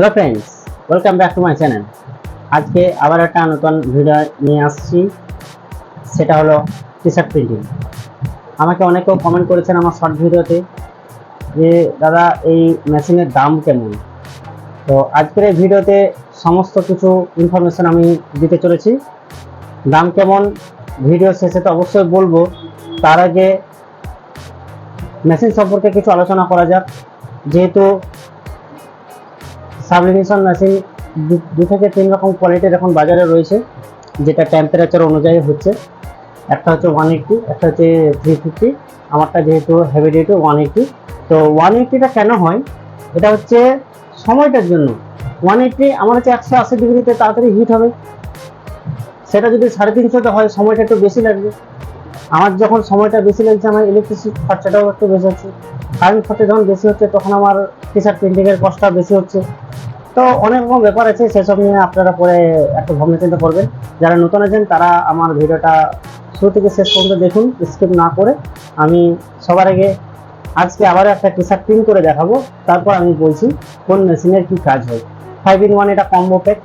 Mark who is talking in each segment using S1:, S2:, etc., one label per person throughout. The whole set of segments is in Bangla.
S1: Hello friends, welcome back to my channel. আজকে আবার একটা নতুন ভিডিও নিয়ে আসছি, সেটা হলো টি শার্ট প্রিন্টিং। আমাকে অনেকেও কমেন্ট করেছেন আমার শর্ট ভিডিওতে যে দাদা এই মেশিনের দাম কেমন। তো আজকের এই ভিডিওতে সমস্ত কিছু ইনফরমেশন আমি দিতে চলেছি। দাম কেমন ভিডিও শেষে তো অবশ্যই বলবো, তার আগে মেশিন সম্পর্কে কিছু আলোচনা করা যাক। যেহেতু সাবলিমেশন মেশিন দু থেকে তিন রকম কোয়ালিটির এখন বাজারে রয়েছে, যেটা টেম্পারেচার অনুযায়ী হচ্ছে। একটা হচ্ছে 180, একটা হচ্ছে 350। আমারটা যেহেতু হেভি ডিউটি 180। তো 180টা কেন হয়, এটা হচ্ছে সময়টার জন্য। 180 আমার হচ্ছে 180 ডিগ্রিতে তাড়াতাড়ি হিট হবে, সেটা যদি 350তে হয় সময়টা একটু বেশি লাগবে। আমার যখন সময়টা বেশি লাগছে, আমার ইলেকট্রিসিটি খরচাটাও একটু বেশি হচ্ছে, কারেন্ট খরচা যখন বেশি হচ্ছে তখন আমার টি শার্ট প্রিন্টিংয়ের কষ্টটা বেশি হচ্ছে। তো অনেক রকম ব্যাপার আছে, সেসব নিয়ে আপনারা পরে একটু ভাবনা চিন্তা করবেন। যারা নতুন আছেন তারা আমার ভিডিওটা শুরু থেকে শেষ পর্যন্ত দেখুন, স্কিপ না করে। আমি সবার আগে আজকে আবারও একটা টি শার্ট প্রিন্ট করে দেখাবো, তারপর আমি বলছি কোন মেশিনের কি কাজ হয়। 5-in-1 এটা কম্বো প্যাক,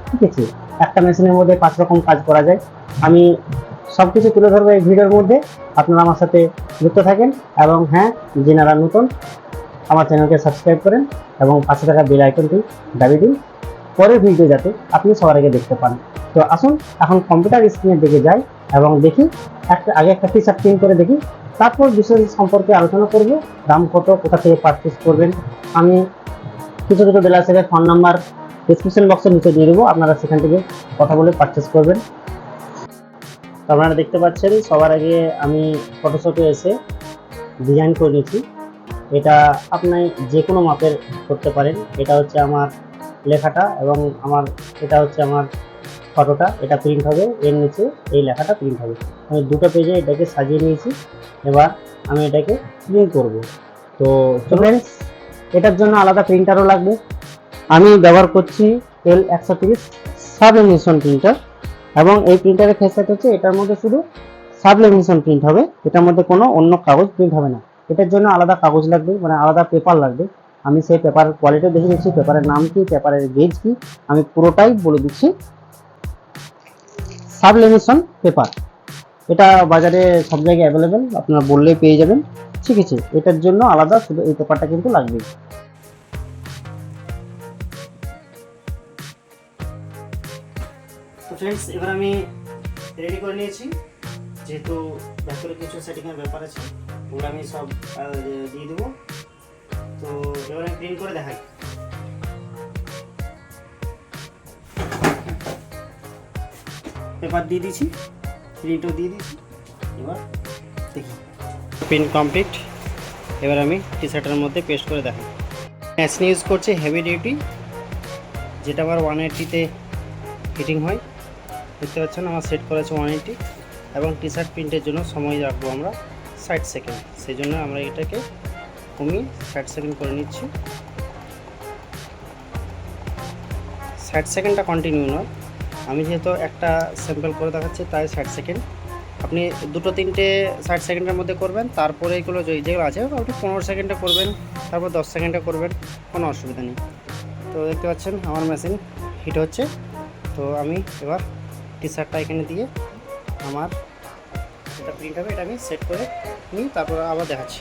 S1: ঠিক আছে। একটা মেশিনের মধ্যে 5 রকম কাজ করা যায়। আমি সব কিছু তুলে ধরবো এই ভিডিওর মধ্যে, আপনারা আমার সাথে যুক্ত থাকেন। এবং হ্যাঁ, যিনারা নতুন আমার চ্যানেলকে সাবস্ক্রাইব করেন এবং পাশে থাকা বেল আইকনটি দাবিয়ে দিন, পরের ভিডিও যাতে আপনি সবার আগে দেখতে পান। তো আসুন এখন কম্পিউটার স্ক্রিনের দিকে যাই এবং দেখি আগে একটা টি শার্ট প্রিন্ট করে দেখি, তারপর বিষয় সম্পর্কে আলোচনা করব। দাম কত, কোথা থেকে পারচেস করবেন, আমি কিছু কিছু ডিলার্সের ফোন নাম্বার ডিসক্রিপশন বক্সের নিচে দিয়ে দেবো, আপনারা সেখান থেকে কথা বলে পারচেস করবেন। তো আপনারা দেখতে পাচ্ছেন সবার আগে আমি ফটোশপে এসে ডিজাইন করে নিয়েছি। এটা আপনি যে কোনো মাপের করতে পারেন। এটা হচ্ছে আমার লেখাটা এবং এটা হচ্ছে আমার ফটোটা, এটা প্রিন্ট হবে, এর নিচে এই লেখাটা প্রিন্ট হবে। আমি দুটো পেজে এটাকে সাজিয়ে নিয়েছি, এবার আমি এটাকে প্রিন্ট করব। তো ফ্রেন্ডস, এটার জন্য আলাদা প্রিন্টারও লাগবে। আমি ব্যবহার করছি L130 সাবলিমেশন প্রিন্টার, এবং এই প্রিন্টারের ফেসিলিটি হচ্ছে এটার মধ্যে শুধু সাবলিমেশন প্রিন্ট হবে, এটার মধ্যে কোনো অন্য কাগজ প্রিন্ট হবে না। এটার জন্য আলাদা কাগজ লাগবে, মানে আলাদা পেপার লাগবে। আমি সেই পেপার কোয়ালিটি দেখে দিচ্ছি, পেপারের নাম কি, পেপারের গেজ কি, আমি পুরোটাই বলে দিচ্ছি। সাবলিমেশন পেপার, এটা বাজারে সব জায়গায় অ্যাভেলেবেল, আপনারা বললেই পেয়ে যাবেন, ঠিক আছে। এটার জন্য আলাদা শুধু এই পেপারটা কিন্তু লাগবে। তো ফ্রেন্ডস, এবার আমি রেডি করে নিয়েছি। যেহেতু ভেতরে কিছু সেটিংয়ের ব্যাপার আছে, ওগুলো আমি সব দিয়ে দেবো। তো এবার আমি প্রিন্ট করে দেখাই। পেপার দিয়ে দিয়েছি, প্রিন্টও দিয়ে দিয়েছি, এবার দেখি প্রিন্ট কমপ্লিট। এবার আমি টি শার্টের মধ্যে পেস্ট করে দেখাই। মেশিন ইউজ করছি হেভি ডিউটি, যেটা আমার 180-তে ফিটিং হয়। দেখতে পাচ্ছেন আমার সেট করা আছে 180, এবং টি শার্ট প্রিন্টের জন্য সময় রাখবো আমরা 60 সেকেন্ড। সেই জন্য আমরা এটাকে কমিয়ে 60 সেকেন্ড করে নিচ্ছি। 60 সেকেন্ডটা কন্টিনিউ নয়, আমি যেহেতু একটা স্যাম্পল করে দেখাচ্ছি তাই 60 সেকেন্ড। আপনি দুটো তিনটে 60 সেকেন্ডের মধ্যে করবেন, তারপরে এগুলো যেগুলো আছে আপনি 15 সেকেন্ডে করবেন, তারপর 10 সেকেন্ডে করবেন, কোনো অসুবিধা নেই। তো দেখতে পাচ্ছেন আমার মেশিন হিট হচ্ছে। তো আমি এবার টি শার্টটা এখানে দিয়ে আমার এটা প্রিন্ট হবে, এটা আমি সেট করে নিই, তারপর আবার দেখাচ্ছি।